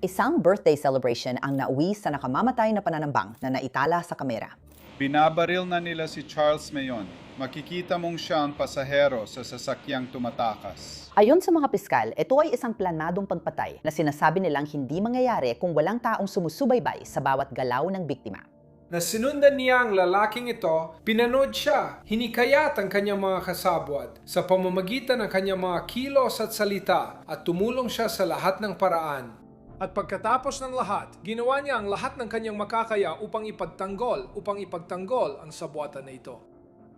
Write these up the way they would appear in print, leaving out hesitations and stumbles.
Isang birthday celebration ang nauwi sa nakamamatay na pananambang na naitala sa kamera. Binabaril na nila si Charles Mayon. Makikita mong siya ang pasahero sa sasakyang tumatakas. Ayon sa mga piskal, ito ay isang planadong pagpatay na sinasabi nilang hindi mangyayari kung walang taong sumusubaybay sa bawat galaw ng biktima. Na sinundan niya ang lalaking ito, pinanood siya, hinikayat ang kanyang mga kasabwat sa pamamagitan ng kanyang mga kilos at salita at tumulong siya sa lahat ng paraan. At pagkatapos ng lahat, ginawa niya ang lahat ng kanyang makakaya upang ipagtanggol ang sabwatan na ito.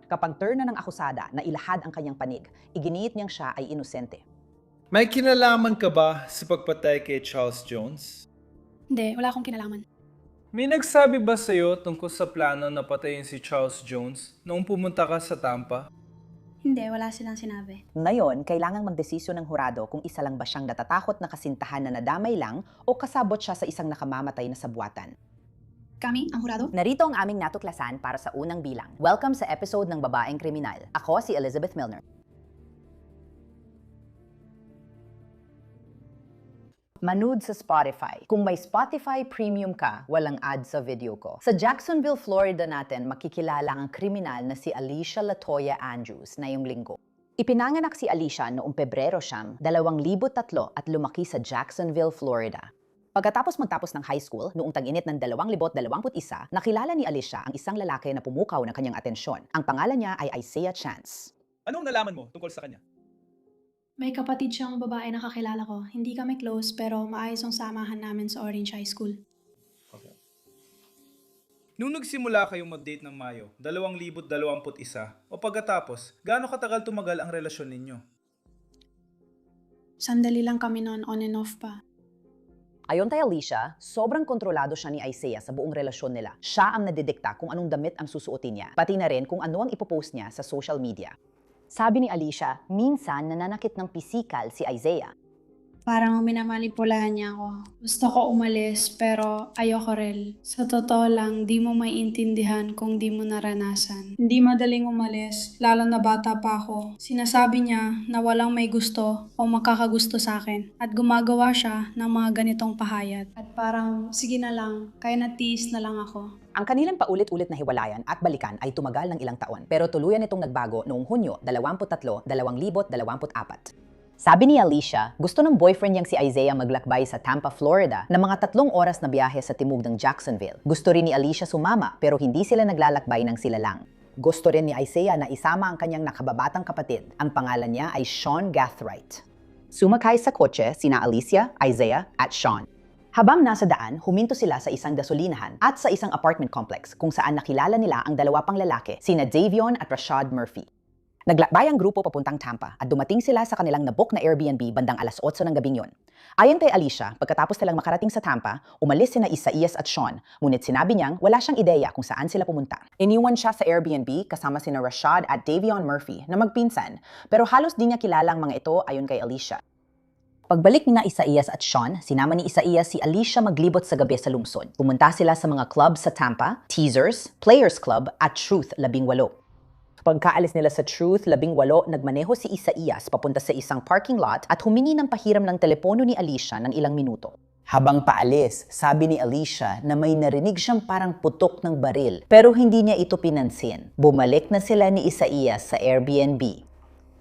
Kapag turn na ng akusada na ilahad ang kanyang panig, iginiit niyang siya ay inosente. May kinalaman ka ba sa pagpatay kay Charles Jones? Hindi, wala akong kinalaman. May nagsabi ba sa'yo tungkol sa plano na patayin si Charles Jones noong pumunta ka sa Tampa? Hindi, wala silang sinabi. Ngayon, kailangang magdesisyon ng hurado kung isa lang ba siyang natatakot na kasintahan na nadamay lang o kasabot siya sa isang nakamamatay na sabwatan. Kami, ang hurado? Narito ang aming natuklasan para sa unang bilang. Welcome sa episode ng Babaeng Kriminal. Ako si Elizabeth Milner. Manood sa Spotify. Kung may Spotify Premium ka, walang ad sa video ko. Sa Jacksonville, Florida natin, makikilala ang kriminal na si Alicia Latoya Andrews ngayong linggo. Ipinanganak si Alicia noong Pebrero 2003 at lumaki sa Jacksonville, Florida. Pagkatapos magtapos ng high school, noong tag-init ng 2021, nakilala ni Alicia ang isang lalaki na pumukaw ng kanyang atensyon. Ang pangalan niya ay Isaiah Chance. Anong nalaman mo tungkol sa kanya? May kapatid siyang babae na kakilala ko. Hindi kami close pero maayos ang samahan namin sa Orange High School. Nung nagsimula kayong mag-date ng Mayo, 2021, o pagkatapos, gaano katagal tumagal ang relasyon ninyo? Sandali lang kami noon on and off pa. Ayon kay Alicia, sobrang kontrolado siya ni Isaiah sa buong relasyon nila. Siya ang nadidikta kung anong damit ang susuotin niya, pati na rin kung ano ang ipopost niya sa social media. Sabi ni Alicia, minsan nananakit ng pisikal si Isaiah. Parang minamanipulahan niya ako. Gusto ko umalis pero ayoko rin. Sa totoo lang, di mo maiintindihan kung di mo naranasan. Hindi madaling umalis, lalo na bata pa ako. Sinasabi niya na walang may gusto o makakagusto sa akin. At gumagawa siya ng mga ganitong pahayag. At parang, sige na lang, kaya natiis na lang ako. Ang kanilang paulit-ulit na hiwalayan at balikan ay tumagal ng ilang taon, pero tuluyan itong nagbago noong Hunyo 23, 2024. Sabi ni Alicia, gusto ng boyfriend niyang si Isaiah maglakbay sa Tampa, Florida na mga 3 oras na biyahe sa timog ng Jacksonville. Gusto rin ni Alicia sumama pero hindi sila naglalakbay ng sila lang. Gusto rin ni Isaiah na isama ang kanyang nakababatang kapatid. Ang pangalan niya ay Sean Gathright. Sumakay sa kotse sina Alicia, Isaiah at Sean. Habang nasa daan, huminto sila sa isang gasolinahan at sa isang apartment complex kung saan nakilala nila ang 2 pang lalaki, sina Davion at Rashad Murphy. Naglakbay ang grupo papuntang Tampa at dumating sila sa kanilang nabook na Airbnb bandang alas 8 ng gabing yun. Ayon kay Alicia, pagkatapos nilang makarating sa Tampa, umalis sina Isaiah at Sean, ngunit sinabi niyang wala siyang ideya kung saan sila pumunta. Iniwan siya sa Airbnb kasama sina Rashad at Davion Murphy na magpinsan, pero halos di niya kilala ang mga ito ayon kay Alicia. Pagbalik ni na Isaiah at Sean, sinama ni Isaiah si Alicia maglibot sa gabi sa lungsod. Pumunta sila sa mga club sa Tampa, Teasers, Players Club at Truth 18. Pagkaalis nila sa Truth 18, nagmaneho si Isaiah papunta sa isang parking lot at humingi ng pahiram ng telepono ni Alicia ng ilang minuto. Habang paalis, sabi ni Alicia na may narinig siyang parang putok ng baril pero hindi niya ito pinansin. Bumalik na sila ni Isaiah sa Airbnb.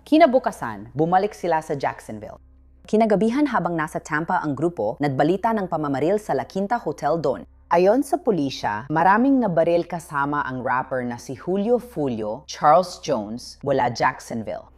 Kinabukasan, bumalik sila sa Jacksonville. Kinagabihan habang nasa Tampa ang grupo, nagbalita ng pamamaril sa La Quinta Hotel doon. Ayon sa pulisya, maraming nabaril kasama ang rapper na si Julio Fulio Charles Jones mula Jacksonville.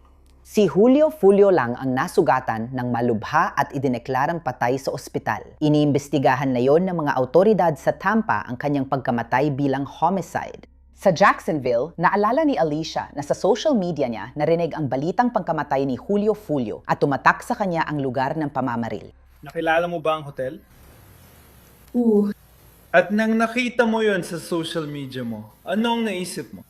Si Julio Fulio lang ang nasugatan ng malubha at idineklarang patay sa ospital. Iniimbestigahan na yon ng mga autoridad sa Tampa ang kanyang pagkamatay bilang homicide. Sa Jacksonville, naalala ni Alicia na sa social media niya narinig ang balitang pagkamatay ni Julio Fulio at tumatak sa kanya ang lugar ng pamamaril. Nakilala mo ba ang hotel? Oo. At nang nakita mo yon sa social media mo, ano ang naisip mo?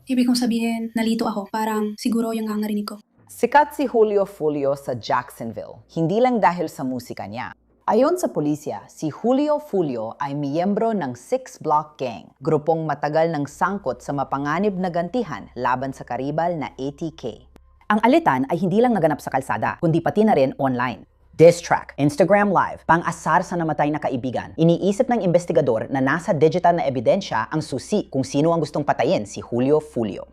Ibig kong sabihin, nalito ako. Parang siguro yung ang narinig ko. Sikat si Julio Fulio sa Jacksonville, hindi lang dahil sa musika niya. Ayon sa pulisya, si Julio Fulio ay miyembro ng Six Block Gang, grupong matagal ng sangkot sa mapanganib na gantihan laban sa karibal na ATK. Ang alitan ay hindi lang naganap sa kalsada, kundi pati na rin online. Diss track, Instagram Live, pang-asar sa namatay na kaibigan. Iniisip ng investigador na nasa digital na ebidensya ang susi kung sino ang gustong patayin si Julio Fulio.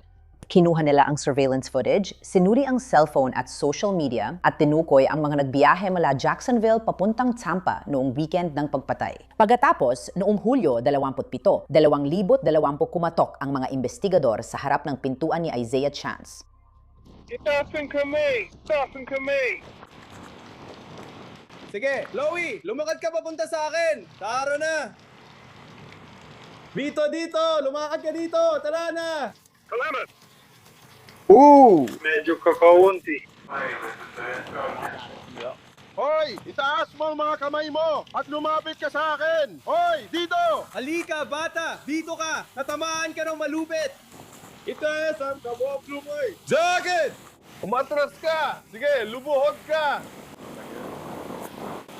Kinuha nila ang surveillance footage, sinuri ang cellphone at social media, at tinukoy ang mga nagbiyahe mula Jacksonville papuntang Tampa noong weekend ng pagpatay. Pagkatapos, noong Hulyo 27, 2020 kumatok ang mga investigador sa harap ng pintuan ni Isaiah Chance. Itasan kami! Itasan kami! Sige, Chloe, lumakad ka papunta sa akin. Tara na. Vito, dito. Lumakad ka dito. Tara na. Salamat! Ooh! Medyo kakaunti. Hoy! Itaas mo ang mga kamay mo at lumapit ka sa akin! Hoy! Dito! Halika, bata. Dito ka. Natamaan ka ng malupit. Itaas ang kabok lumoy! Jacket! Umatras ka! Sige, lubuhod ka!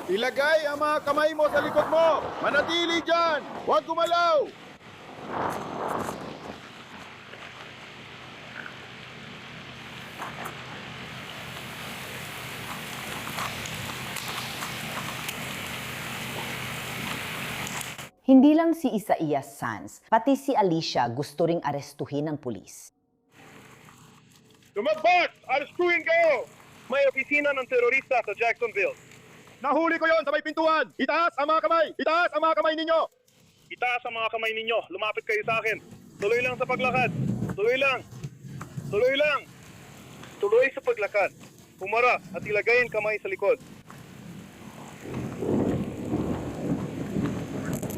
Ilagay ang mga kamay mo sa likod mo! Manatili dyan! Huwag gumalaw! Hindi lang si Isaias Sanz, pati si Alicia gusto ring arestuhin ng pulis. Lumabas! Arestuhin kayo! May opisina ng terorista sa Jacksonville. Nahuli ko yon sa may pintuan! Itaas ang mga kamay! Itaas ang mga kamay ninyo! Itaas ang mga kamay ninyo. Lumapit kayo sa akin. Tuloy lang sa paglakad. Tuloy lang. Tuloy lang. Tuloy sa paglakad. Pumarap at ilagay ang kamay sa likod.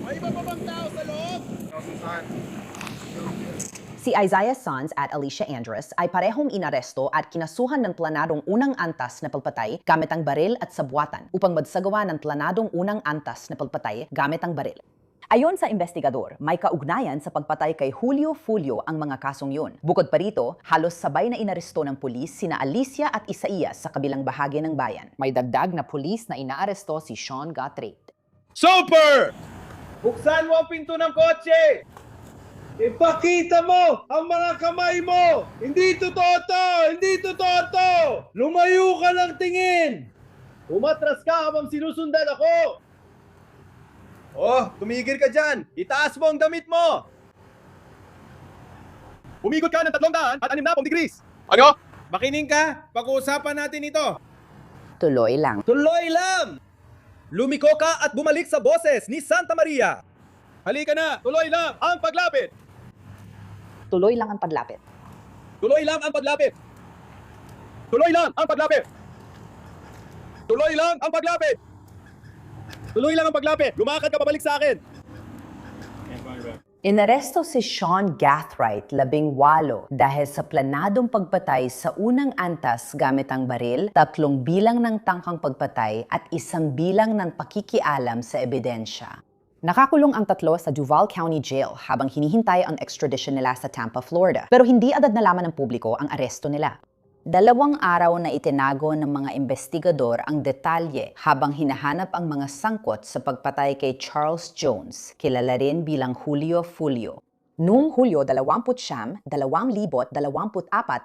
May iba pa bang tao sa loob? Si Isaiah Sanz at Alicia Andrus ay parehong inaresto at kinasuhan ng planadong unang antas na pagpatay gamit ang baril at sabwatan upang magsagawa ng planadong unang antas na pagpatay gamit ang baril. Ayon sa investigador, may kaugnayan sa pagpatay kay Julio Fulio ang mga kasong yun. Bukod pa rito, halos sabay na inaresto ng pulis sina Alicia at Isaias sa kabilang bahagi ng bayan. May dagdag na pulis na inaaresto si Sean Gathright. Super! Buksan mo ang pinto ng kotse! Ipakita mo ang mga kamay mo! Hindi totoo to! Hindi totoo to! Lumayo ka ng tingin! Umatras ka habang sinusundan ako! Oh, tumigil ka dyan! Itaas mo ang damit mo! Umigot ka ng 360 degrees! Ano? Makinig ka! Pag-uusapan natin ito! Tuloy lang. Tuloy lang! Lumiko ka at bumalik sa boses ni Santa Maria! Halika na! Tuloy lang ang paglapit! Tuloy lang ang paglapit. Tuloy lang ang paglapit! Tuloy lang ang paglapit! Tuloy lang ang paglapit! Tuloy lang ang paglapit! Lumakad ka pabalik sa akin! Inaresto si Sean Gathright, 18, dahil sa planadong pagpatay sa unang antas gamit ang baril, 3 bilang ng tangkang pagpatay at 1 bilang ng pakikialam sa ebidensya. Nakakulong ang 3 sa Duval County Jail habang hinihintay ang extradition nila sa Tampa, Florida. Pero hindi agad nalaman ng publiko ang aresto nila. 2 araw na itinago ng mga investigador ang detalye habang hinahanap ang mga sangkot sa pagpatay kay Charles Jones, kilala rin bilang Julio Fulio. Noong Hulyo 29, 2024,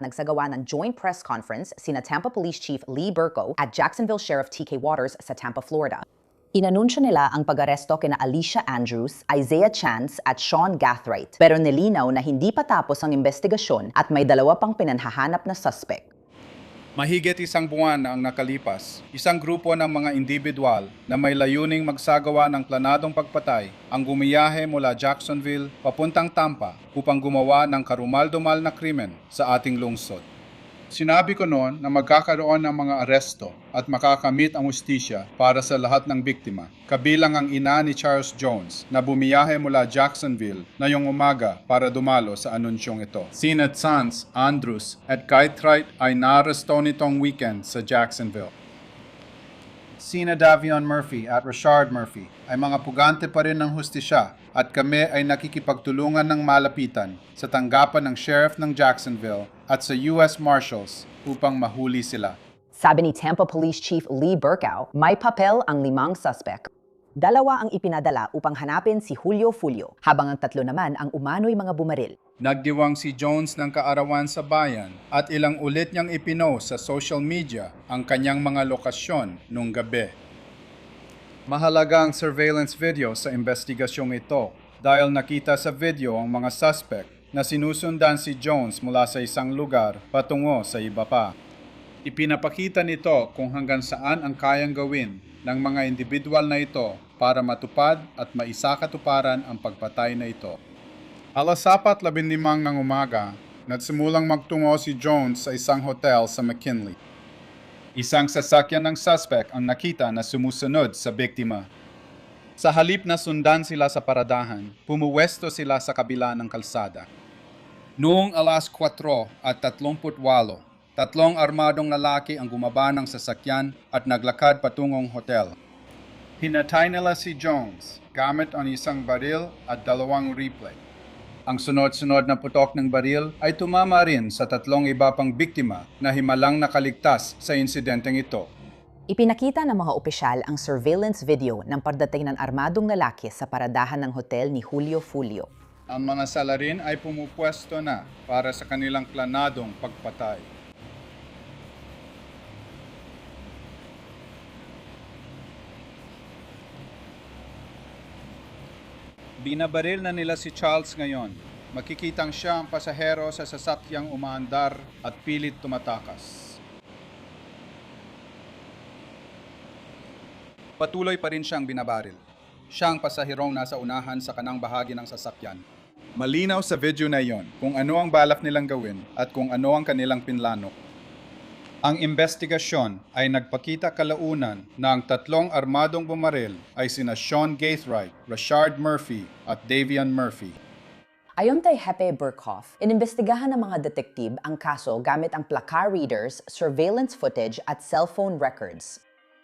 nagsagawa ng joint press conference sina Tampa Police Chief Lee Burko at Jacksonville Sheriff T.K. Waters sa Tampa, Florida. Inanunsyo nila ang pag-aresto kina Alicia Andrus, Isaiah Chance at Sean Gathright, pero nilinaw na hindi pa tapos ang investigasyon at may 2 pang pinanhahanap na suspect. Mahigit 1 buwan na ang nakalipas, isang grupo ng mga individual na may layuning magsagawa ng planadong pagpatay ang gumiyahe mula Jacksonville papuntang Tampa upang gumawa ng karumal-dumal na krimen sa ating lungsod. Sinabi ko noon na magkakaroon ng mga aresto at makakamit ang hustisya para sa lahat ng biktima, kabilang ang ina ni Charles Jones na bumiyahe mula Jacksonville ngayong umaga para dumalo sa anunsyong ito. Sina Sanz, Andrus at Gathright ay naaresto nitong weekend sa Jacksonville. Sina Davion Murphy at Rashard Murphy ay mga pugante pa rin ng hustisya at kami ay nakikipagtulungan ng malapitan sa tanggapan ng Sheriff ng Jacksonville at sa U.S. Marshals upang mahuli sila. Sabi ni Tampa Police Chief Lee Burko, may papel ang 5 suspect. Dalawa ang ipinadala upang hanapin si Julio Fulio, habang ang tatlo naman ang umano'y mga bumaril. Nagdiwang si Jones ng kaarawan sa bayan at ilang ulit niyang ipinost sa social media ang kanyang mga lokasyon nung gabi. Mahalaga ang surveillance video sa investigasyong ito dahil nakita sa video ang mga suspect na sinusundan si Jones mula sa isang lugar patungo sa iba pa. Ipinapakita nito kung hanggang saan ang kayang gawin ng mga individual na ito para matupad at maisakatuparan ang pagpatay na ito. Alas 4:15 ng umaga, nagsimulang magtungo si Jones sa isang hotel sa McKinley. Isang sasakyan ng suspect ang nakita na sumusunod sa biktima. Sa halip na sundan sila sa paradahan, pumuwesto sila sa kabila ng kalsada. Noong alas 4:38, tatlong armadong lalaki ang gumaba ng sasakyan at naglakad patungong hotel. Hinatay nila si Jones gamit ang isang baril at 2 rifle. Ang sunod-sunod na putok ng baril ay tumama rin sa 3 iba pang biktima na himalang nakaligtas sa insidenteng ito. Ipinakita ng mga opisyal ang surveillance video ng pagdating ng armadong lalaki sa paradahan ng hotel ni Julio Fulio. Ang mga salarin ay pumupwesto na para sa kanilang planadong pagpatay. Binabaril na nila si Charles ngayon. Makikitang siya ang pasahero sa sasakyang umaandar at pilit tumatakas. Patuloy pa rin siyang binabaril. Siya ang pasaherong nasa unahan sa kanang bahagi ng sasakyan. Malinaw sa video na iyon kung ano ang balak nilang gawin at kung ano ang kanilang pinlano. Ang investigasyon ay nagpakita kalaunan na ang 3 armadong bumaril ay sina Sean Gaithright, Rashard Murphy at Davian Murphy. Ayon kay Hepe Burkhoff, inimbestigahan ng mga detektib ang kaso gamit ang plaka readers, surveillance footage at cellphone records.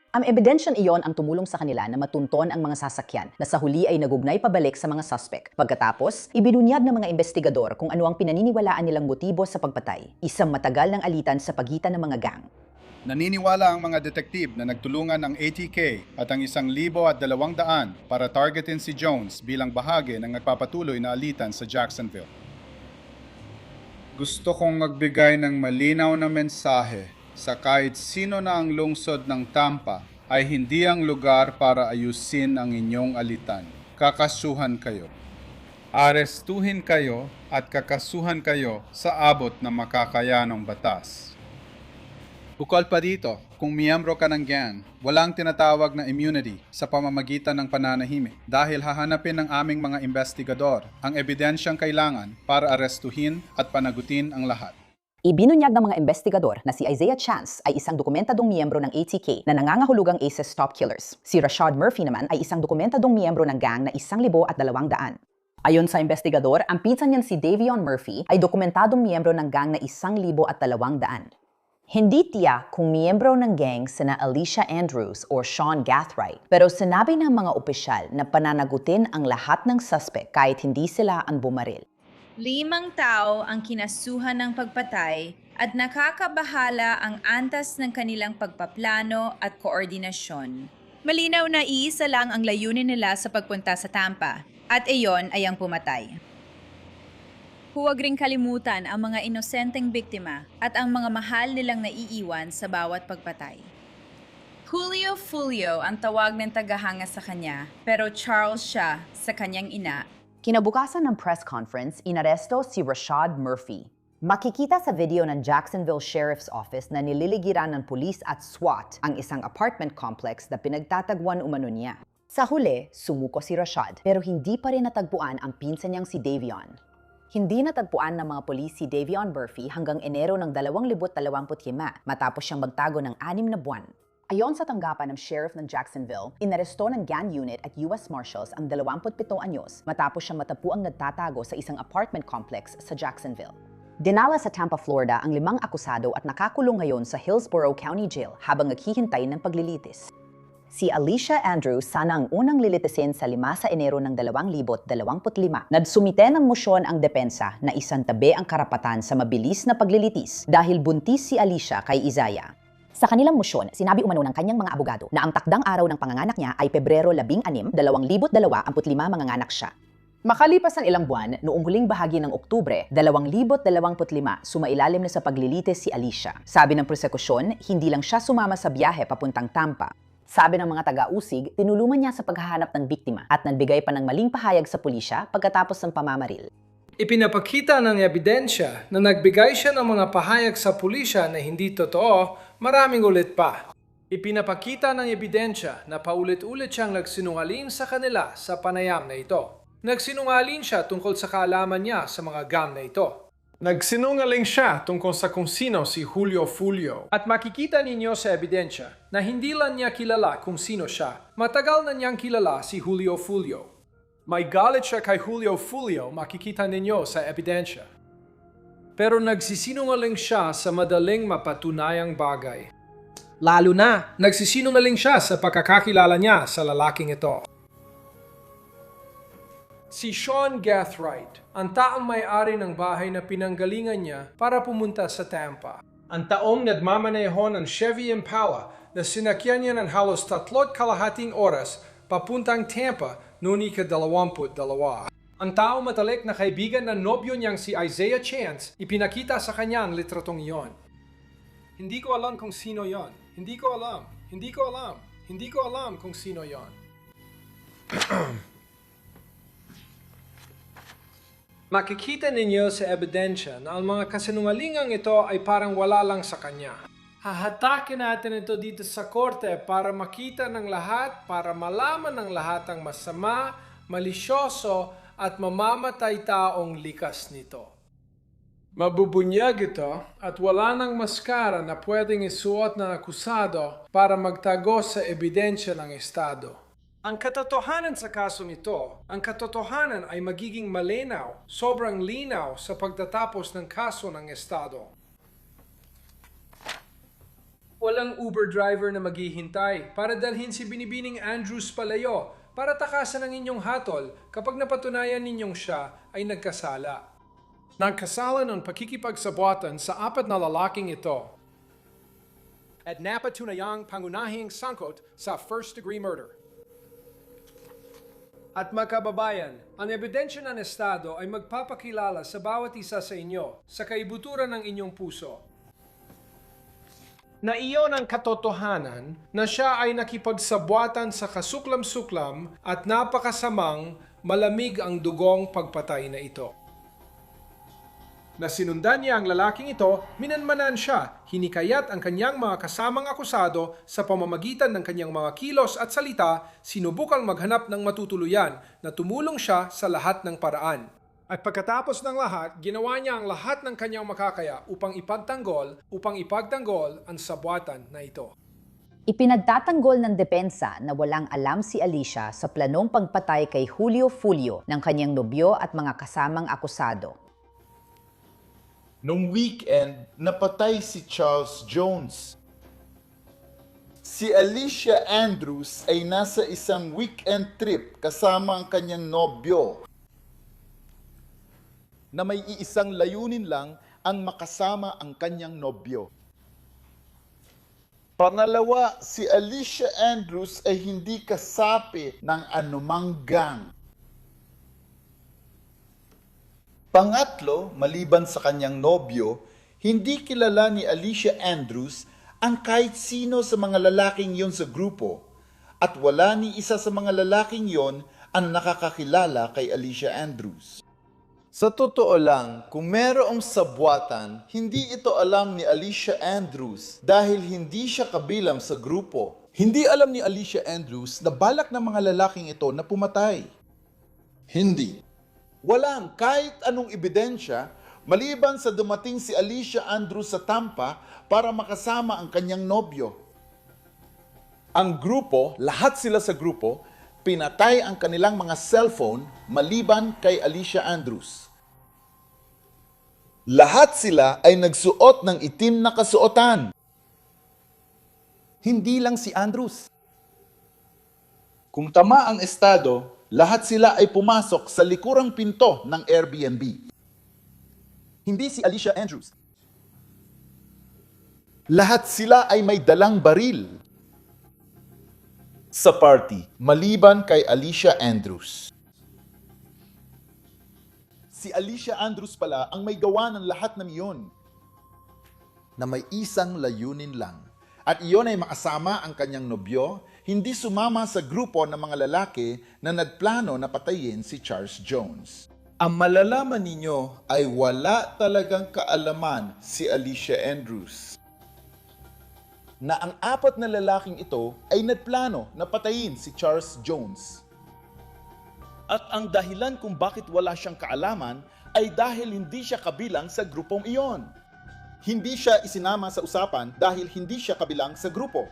Ang ebidensyang iyon ang tumulong sa kanila na matunton ang mga sasakyan na sa huli ay nagugnay pabalik sa mga suspect. Pagkatapos, ibinunyag ng mga investigador kung ano ang pinaniniwalaan nilang motibo sa pagpatay, isang matagal ng alitan sa pagitan ng mga gang. Naniniwala ang mga detektib na nagtulungan ng ATK at ang 1,200 para targetin si Jones bilang bahagi ng nagpapatuloy na alitan sa Jacksonville. Gusto kong magbigay ng malinaw na mensahe sa kahit sino na ang lungsod ng Tampa ay hindi ang lugar para ayusin ang inyong alitan. Kakasuhan kayo. Arestuhin kayo at kakasuhan kayo sa abot na makakaya ng batas. Bukod pa dito, kung miyembro ka ng gang, walang tinatawag na immunity sa pamamagitan ng pananahimik dahil hahanapin ng aming mga investigador ang ebidensyang kailangan para arestuhin at panagutin ang lahat. Ibinunyag ng mga investigador na si Isaiah Chance ay isang dokumentadong miyembro ng ATK na nangangahulugang Aces Stop Killers. Si Rashard Murphy naman ay isang dokumentadong miyembro ng gang na 1,200. Ayon sa investigador, ang pinsan niyang si Davion Murphy ay dokumentadong miyembro ng gang na 1,200. Hindi tiyak kung miyembro ng gang sina Alicia Andrews o Sean Gaithright, pero sinabi ng mga opisyal na pananagutin ang lahat ng suspect kahit hindi sila ang bumaril. 5 tao ang kinasuhan ng pagpatay at nakakabahala ang antas ng kanilang pagpaplano at koordinasyon. Malinaw na iisa lang ang layunin nila sa pagpunta sa Tampa, at iyon ay ang pumatay. Huwag ring kalimutan ang mga inosenteng biktima at ang mga mahal nilang naiiwan sa bawat pagpatay. Julio Fulio ang tawag ng tagahanga sa kanya, pero Charles siya sa kanyang ina. Kinabukasan ng press conference, inaresto si Rashard Murphy. Makikita sa video ng Jacksonville Sheriff's Office na nililigiran ng pulis at SWAT ang isang apartment complex na pinagtatagwan umano niya. Sa huli, sumuko si Rashard pero hindi pa rin natagpuan ang pinsan niyang si Davion. Hindi natagpuan ng mga pulis si Davion Murphy hanggang Enero ng 2025 matapos siyang magtago ng 6 na buwan. Ayon sa tanggapan ng Sheriff ng Jacksonville, inaresto ng gang unit at US Marshals ang 27 anyos matapos siyang matapuang nagtatago sa isang apartment complex sa Jacksonville. Dinala sa Tampa, Florida ang 5 akusado at nakakulong ngayon sa Hillsborough County Jail habang naghihintay ng paglilitis. Si Alicia Andrews sana ang unang lilitisin sa 5 sa Enero ng 2025. Nagsumite ng mosyon ang depensa na isantabi ang karapatan sa mabilis na paglilitis dahil buntis si Alicia kay Isaiah. Sa kanilang motion, sinabi umano ng kanyang mga abogado na ang takdang araw ng panganganak niya ay Pebrero 16, 2025 manganganak siya. Makalipas ang ilang buwan, noong huling bahagi ng Oktubre, 2025, sumailalim na sa paglilitis si Alicia. Sabi ng prosekusyon, hindi lang siya sumama sa biyahe papuntang Tampa. Sabi ng mga taga-usig, tinulungan niya sa paghahanap ng biktima at nagbigay pa ng maling pahayag sa pulisya pagkatapos ng pamamaril. Ipinapakita ng ebidensya na nagbigay siya ng mga pahayag sa pulisya na hindi totoo, maraming ulit pa. Ipinapakita ng ebidensya na paulit-ulit siyang nagsinungaling sa kanila sa panayam na ito. Nagsinungaling siya tungkol sa kaalaman niya sa mga gang na ito. Nagsinungaling siya tungkol sa kung sino si Julio Fulio. At makikita ninyo sa ebidensya na hindi lang niya kilala kung sino siya. Matagal na niyang kilala si Julio Fulio. May galit siya kay Julio Fulio, makikita ninyo sa ebidensya. Pero nagsisinungaling siya sa madaling mapatunayang bagay. Lalo na, nagsisinungaling siya sa pagkakakilala niya sa lalaking ito. Si Sean Gathright, ang taong may-ari ng bahay na pinanggalingan niya para pumunta sa Tampa. Ang taong nagmamaneho ng Chevy Impala na sinakyan niya ng halos 3.5 oras papuntang Tampa noong ika-22. Ang taong matalik na kaibigan ng nobyo niyang si Isaiah Chance, ipinakita sa kanya ang litratong iyon. Hindi ko alam kung sino yon. Hindi ko alam kung sino yon. Makikita ninyo sa ebidensya na ang mga kasinungalingang ito ay parang wala lang sa kanya. Hahatakin natin ito dito sa korte para makita ng lahat, para malaman ng lahat ang masama, malisyoso at mamamatay taong likas nito. Mabubunyag ito at wala nang maskara na pwedeng isuot ng akusado para magtago sa ebidensya ng Estado. Ang katotohanan sa kasong ito, ang katotohanan ay magiging malinaw, sobrang linaw sa pagtatapos ng kaso ng Estado. Walang Uber driver na maghihintay para dalhin si Binibining Andrews palayo para takasan ang inyong hatol kapag napatunayan ninyong siya ay nagkasala. Nagkasala ng pakikipagsabuatan sa 4 na lalaking ito at napatunayang pangunahing sangkot sa first-degree murder. At makababayan, ang ebidensya ng Estado ay magpapakilala sa bawat isa sa inyo sa kaibuturan ng inyong puso na iyon ang katotohanan na siya ay nakipagsabuatan sa kasuklam-suklam at napakasamang malamig ang dugong pagpatay na ito. Na sinundan niya ang lalaking ito, minanmanan siya, hinikayat ang kanyang mga kasamang akusado sa pamamagitan ng kanyang mga kilos at salita, sinubukang maghanap ng matutuluyan na tumulong siya sa lahat ng paraan. At pagkatapos ng lahat, ginawa niya ang lahat ng kanyang makakaya upang ipagtanggol ang sabuatan na ito. Ipinagtatanggol ng depensa na walang alam si Alicia sa planong pagpatay kay Julio Fulio ng kanyang nobyo at mga kasamang akusado. Nung weekend, napatay si Charles Jones. Si Alicia Andrews ay nasa isang weekend trip kasama ang kanyang nobyo na may iisang layunin lang ang makasama ang kanyang nobyo. Pangalawa, si Alicia Andrews ay hindi kasapi ng anumang gang. Pangatlo, maliban sa kanyang nobyo, hindi kilala ni Alicia Andrews ang kahit sino sa mga lalaking yon sa grupo at wala ni isa sa mga lalaking yon ang nakakakilala kay Alicia Andrews. Sa totoo lang, kung merong sabuatan, hindi ito alam ni Alicia Andrews dahil hindi siya kabilang sa grupo. Hindi alam ni Alicia Andrews na balak ng mga lalaking ito na pumatay. Hindi. Walang kahit anong ebidensya maliban sa dumating si Alicia Andrews sa Tampa para makasama ang kanyang nobyo. Ang grupo, lahat sila sa grupo, pinatay ang kanilang mga cellphone maliban kay Alicia Andrews. Lahat sila ay nagsuot ng itim na kasuotan. Hindi lang si Andrews. Kung tama ang estado, lahat sila ay pumasok sa likurang pinto ng Airbnb. Hindi si Alicia Andrews. Lahat sila ay may dalang baril. Sa party, maliban kay Alicia Andrews. Si Alicia Andrews pala ang may gawa ng lahat ng iyon, na may isang layunin lang. At iyon ay makasama ang kanyang nobyo, hindi sumama sa grupo ng mga lalaki na nagplano na patayin si Charles Jones. Ang malalaman ninyo ay wala talagang kaalaman si Alicia Andrews, na ang apat na lalaking ito ay nagplano na patayin si Charles Jones. At ang dahilan kung bakit wala siyang kaalaman ay dahil hindi siya kabilang sa grupong iyon. Hindi siya isinama sa usapan dahil hindi siya kabilang sa grupo.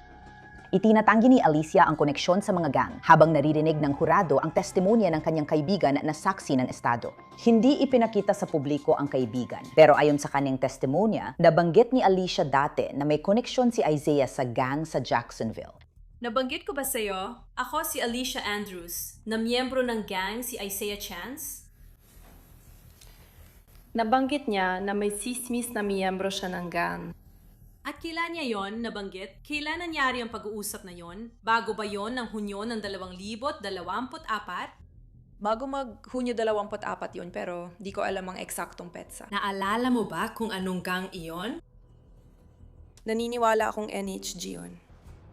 Itinatanggi ni Alicia ang koneksyon sa mga gang habang naririnig ng hurado ang testimonya ng kanyang kaibigan na saksi ng estado. Hindi ipinakita sa publiko ang kaibigan, pero ayon sa kanyang testimonya, nabanggit ni Alicia dati na may koneksyon si Isaiah sa gang sa Jacksonville. Nabanggit ko ba sa'yo? Ako si Alicia Andrews, na miyembro ng gang si Isaiah Chance. Nabanggit niya na may sismis na miyembro siya ng gang. At kailan niya yon nabanggit? Kailan nangyari ang pag-uusap na yon? Bago ba yon ng Hunyo ng 2024? Bago mag-Hunyo 24 yun, pero di ko alam ang eksaktong petsa. Naalala mo ba kung anong gang iyon? Naniniwala akong NHG yun.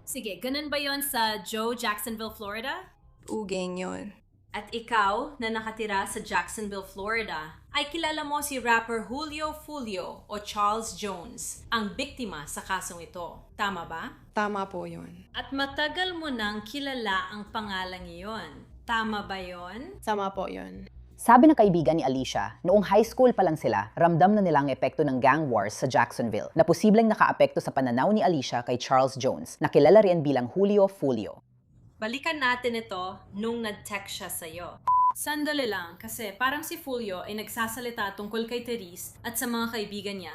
Sige, ganun ba yon sa Joe, Jacksonville, Florida? Ugeng yun. At ikaw, na nakatira sa Jacksonville, Florida, ay kilala mo si rapper Julio Fulio o Charles Jones, ang biktima sa kasong ito. Tama ba? Tama po yun. At matagal mo nang kilala ang pangalang iyon. Tama ba yon? Tama po yun. Sabi ng kaibigan ni Alicia, noong high school pa lang sila, ramdam na nila ang epekto ng gang wars sa Jacksonville na posibleng nakaapekto sa pananaw ni Alicia kay Charles Jones, na kilala rin bilang Julio Fulio. Balikan natin ito nung nag-text siya sa'yo. Sandali lang, kasi parang si Fulio ay nagsasalita tungkol kay Therese at sa mga kaibigan niya.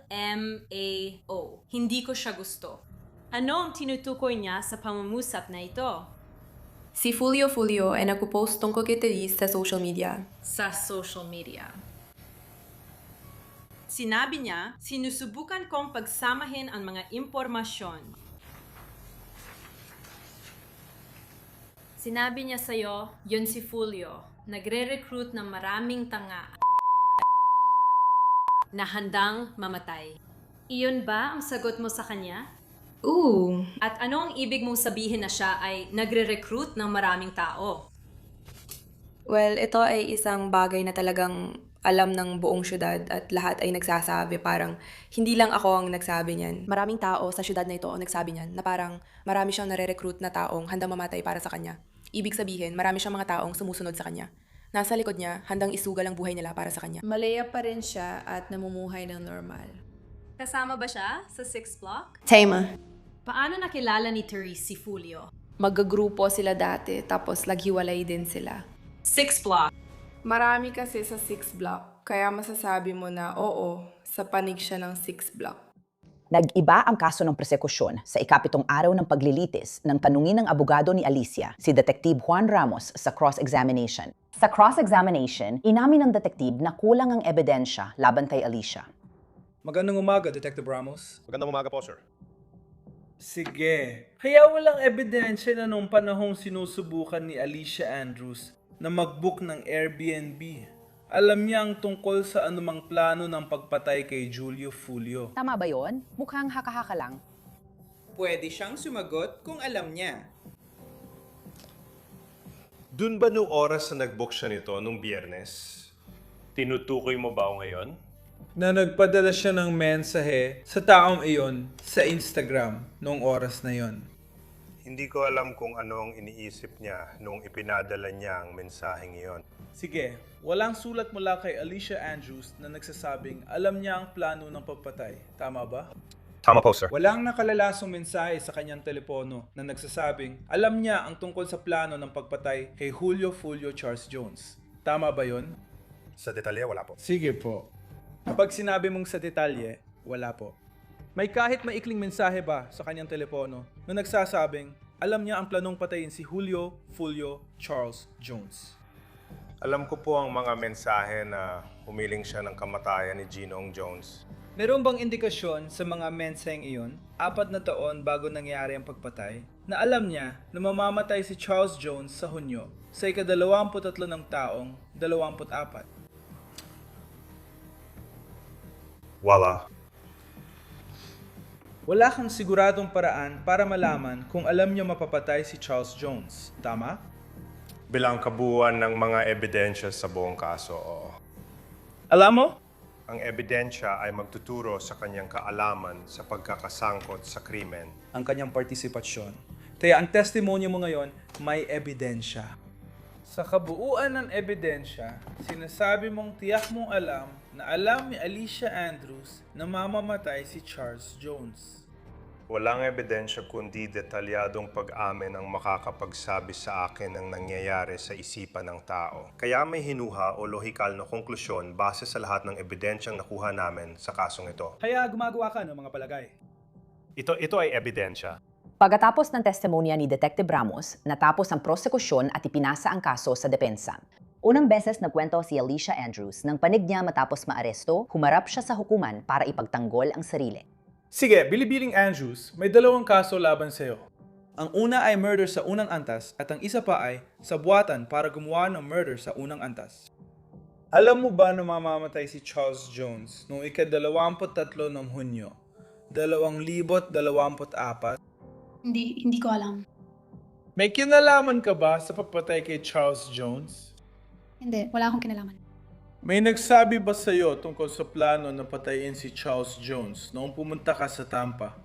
LMAO. Hindi ko siya gusto. Ano ang tinutukoy niya sa pamamusap na ito? Si Fulio ay nagpo-post tungkol kay Therese sa social media. Sa social media. Sinabi niya, sinusubukan kong pagsamahin ang mga impormasyon. Sinabi niya sa'yo, yun si Fulio, nagre-recruit ng maraming tanga na handang mamatay. Iyon ba ang sagot mo sa kanya? Ooh. At ano ang ibig mong sabihin na siya ay nagre-recruit ng maraming tao? Well, ito ay isang bagay na talagang alam ng buong syudad at lahat ay nagsasabi. Parang hindi lang ako ang nagsabi niyan. Maraming tao sa syudad na ito ang nagsabi niyan na parang marami siyang nare-recruit na taong handang mamatay para sa kanya. Ibig sabihin, marami siyang mga taong sumusunod sa kanya. Nasa likod niya, handang isugal ang buhay nila para sa kanya. Malaya pa rin siya at namumuhay ng normal. Kasama ba siya sa 6th Block? Tama. Paano nakilala ni Therese si Fulio? Magagrupo sila dati, tapos laghiwalay din sila. 6th Block. Marami kasi sa 6th Block, kaya masasabi mo na oo, sa panig siya ng 6th Block. Nag-iba ang kaso ng persekusyon sa ikapitong araw ng paglilitis ng panungin ng abogado ni Alicia, si Detective Juan Ramos, sa cross-examination. Sa cross-examination, inamin ng detective na kulang ang ebidensya laban kay Alicia. Magandang umaga, Detective Ramos. Magandang umaga po, sir. Sige, kaya walang ebidensya na noong panahong sinusubukan ni Alicia Andrews na mag-book ng Airbnb. Alam niya ang tungkol sa anumang plano ng pagpatay kay Julio Fulio. Tama ba yon? Mukhang haka-haka lang. Pwede siyang sumagot kung alam niya. Dun ba nung oras na nag-book siya nito nung Biyernes? Tinutukoy mo ba ako ngayon? Na nagpadala siya ng mensahe sa taong iyon sa Instagram noong oras na yon. Hindi ko alam kung ano ang iniisip niya nung ipinadala niya ang mensaheng iyon. Sige, walang sulat mula kay Alicia Andrews na nagsasabing alam niya ang plano ng pagpatay. Tama ba? Tama po, sir. Walang nakalalasong mensahe sa kanyang telepono na nagsasabing alam niya ang tungkol sa plano ng pagpatay kay Julio Fulio Charles Jones. Tama ba yon? Sa detalye, wala po. Sige po. Kapag sinabi mong sa detalye, wala po. May kahit maikling mensahe ba sa kanyang telepono na nagsasabing alam niya ang planong patayin si Julio Fulio Charles Jones? Alam ko po ang mga mensahe na humiling siya ng kamatayan ni Ginoong Jones. Meron bang indikasyon sa mga menseng iyon, 4 na taon bago nangyari ang pagpatay, na alam niya na mamamatay si Charles Jones sa Hunyo sa ika-23 ng taong 24? Wala. Wala kang siguradong paraan para malaman kung alam niya mapapatay si Charles Jones, tama? Bilang kabuuan ng mga ebidensya sa buong kaso, oo. Alam mo? Ang ebidensya ay magtuturo sa kanyang kaalaman sa pagkakasangkot sa krimen. Ang kanyang partisipasyon. Kaya ang testimonya mo ngayon may ebidensya. Sa kabuuan ng ebidensya, sinasabi mong tiyak mong alam ni Alicia Andrews na mamamatay si Charles Jones. Walang ebidensya kundi detalyadong pag-amin ang makakapagsabi sa akin ng nangyayari sa isipan ng tao. Kaya may hinuha o lohikal na konklusyon base sa lahat ng ebidensyang nakuha namin sa kasong ito. Kaya gumagawa ka ng mga palagay. Ito ay ebidensya. Pagkatapos ng testimonya ni Detective Ramos, natapos ang prosekusyon at ipinasa ang kaso sa depensa. Unang beses nagkwento si Alicia Andrews nang panig niya matapos maaresto, humarap siya sa hukuman para ipagtanggol ang sarili. Sige, Bilibiling Andrews, may 2 kaso laban sa'yo. Ang una ay murder sa unang antas at ang isa pa ay sabuatan para gumawa ng murder sa unang antas. Alam mo ba na mamamatay si Charles Jones noong ika-23 ng Hunyo, 2024? Hindi ko alam. May kinalaman ka ba sa pagpatay kay Charles Jones? Hindi, wala akong kinalaman. May nagsabi ba sa'yo tungkol sa plano na patayin si Charles Jones noong pumunta ka sa Tampa?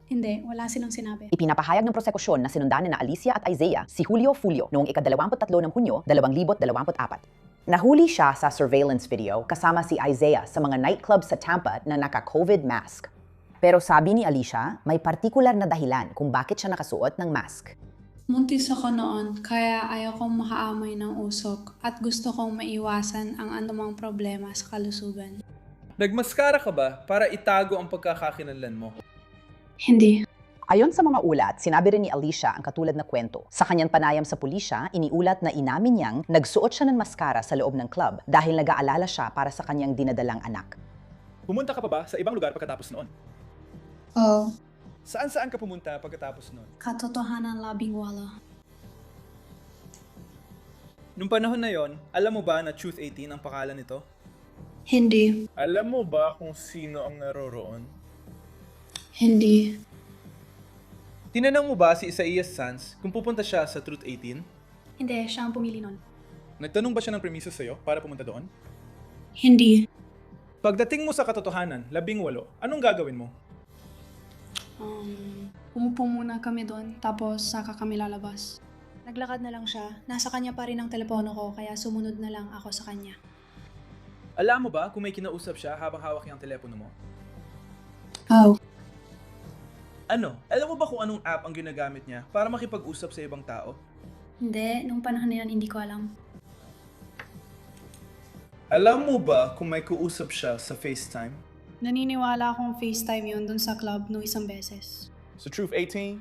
Hindi, wala silang sinabi. Ipinapahayag ng prosekusyon na sinundan ni na Alicia at Isaiah si Julio Fulio noong ika-23 ng Hunyo, 2024. Nahuli siya sa surveillance video kasama si Isaiah sa mga nightclub sa Tampa na naka-COVID mask. Pero sabi ni Alicia, may partikular na dahilan kung bakit siya nakasuot ng mask. Muntis ako noon, kaya ayaw kong makaamoy ng usok at gusto kong maiwasan ang anumang problema sa kalusugan. Nagmaskara ka ba para itago ang pagkakakilanlan mo? Hindi. Ayon sa mga ulat, sinabi rin ni Alicia ang katulad na kwento. Sa kanyang panayam sa pulisya, iniulat na inamin niyang nagsuot siya ng maskara sa loob ng club dahil nag-aalala siya para sa kanyang dinadalang anak. Pumunta ka pa ba sa ibang lugar pagkatapos noon? Oo. Saan ka pumunta pagkatapos noon? Katotohanan labing wala. Nung panahon na yon, alam mo ba na Truth 18 ang pangalan nito? Hindi. Alam mo ba kung sino ang naroroon? Hindi. Tinanong mo ba si Isaiah Sanz kung pupunta siya sa Truth 18? Hindi, siya ang pumili nun. Nagtanong ba siya ng permiso sa'yo para pumunta doon? Hindi. Pagdating mo sa katotohanan, 18, anong gagawin mo? Umupo muna kami doon, tapos saka kami lalabas. Naglakad na lang siya. Nasa kanya pa rin ang telepono ko, kaya sumunod na lang ako sa kanya. Alam mo ba kung may kinausap siya habang hawak niya ang telepono mo? Oh. Ano? Alam mo ba kung anong app ang ginagamit niya para makipag-usap sa ibang tao? Hindi, nung panahon na yun, hindi ko alam. Alam mo ba kung may kuusap siya sa FaceTime? Naniniwala akong FaceTime yun dun sa club nung isang beses. Sa Truth 18?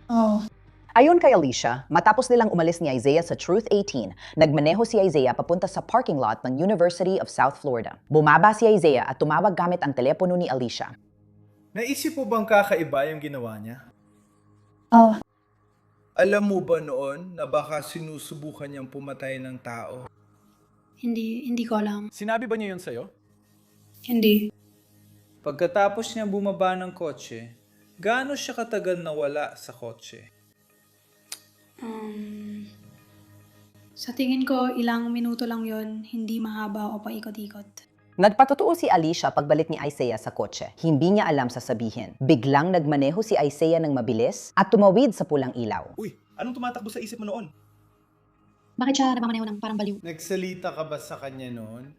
Oh. Ayon kay Alicia, matapos nilang umalis ni Isaiah sa Truth 18, nagmaneho si Isaiah papunta sa parking lot ng University of South Florida. Bumaba si Isaiah at tumawag gamit ang telepono ni Alicia. Naisip mo bang kakaiba yung ginawa niya? Oh. Alam mo ba noon na baka sinusubukan niyang pumatay ng tao? Hindi ko alam. Sinabi ba niya yun sa'yo? Hindi. Pagkatapos niya bumaba ng kotse, gaano siya katagal nawala sa kotse? Sa tingin ko, ilang minuto lang yon, hindi mahaba o paikot-ikot. Nagpatotoo si Alicia pagbalik ni Isaiah sa kotse. Hindi niya alam sasabihin. Biglang nagmaneho si Isaiah ng mabilis at tumawid sa pulang ilaw. Uy, anong tumatakbo sa isip mo noon? Bakit siya nagmamaneho ng parang baliw? Nagsalita ka ba sa kanya noon?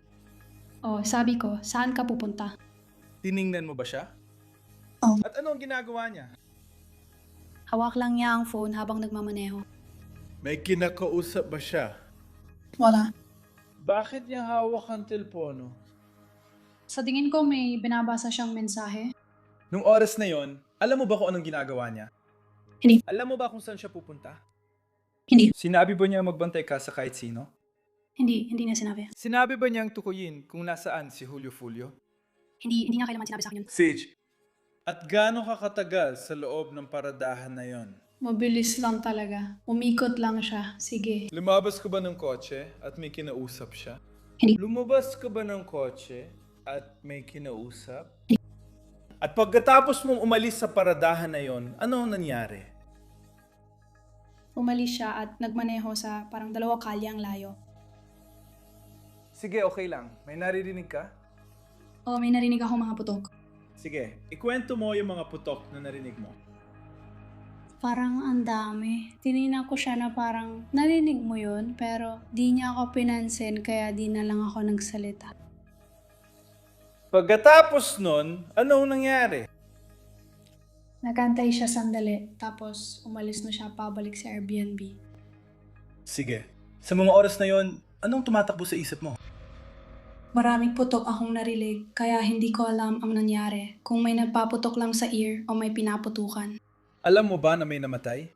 Oh, sabi ko, saan ka pupunta? Tiningnan mo ba siya? Oh. At ano ang ginagawa niya? Hawak lang niya ang phone habang nagmamaneho. May kinakausap ba siya? Wala. Bakit niya hawak ang telepono? Sa tingin ko, may binabasa siyang mensahe. Nung oras na yon, alam mo ba kung anong ginagawa niya? Hindi. Alam mo ba kung saan siya pupunta? Hindi. Sinabi ba niya magbantay ka sa kahit sino? Hindi niya sinabi. Sinabi ba niyang tukuyin kung nasaan si Julio Fulio? Hindi nga kailangan sinabi sa akin yun. Sage, at gaano ka katagal sa loob ng paradahan na yon? Mabilis lang talaga. Umikot lang siya. Sige. Lumabas ka ba ng kotse at may kinausap siya? Hindi. Lumabas ka ba ng kotse at may kinausap? At pagkatapos mong umalis sa paradahan na yon, ano ang nangyari? Umalis siya at nagmaneho sa parang 2 kalyang layo. Sige, okay lang. May naririnig ka? O may narinig ako mga putok. Sige, ikwento mo yung mga putok na narinig mo. Parang ang dami. Tinina ko siya na parang narinig mo yun pero di niya ako pinansin kaya di na lang ako nagsalita. Pagkatapos nun, anong nangyari? Nagantay siya sandali tapos umalis na siya pabalik sa Airbnb. Sige, sa mga oras na yon, anong tumatakbo sa isip mo? Maraming putok akong narinig kaya hindi ko alam ang nangyari. Kung may nagpaputok lang sa ear o may pinaputukan. Alam mo ba na may namatay?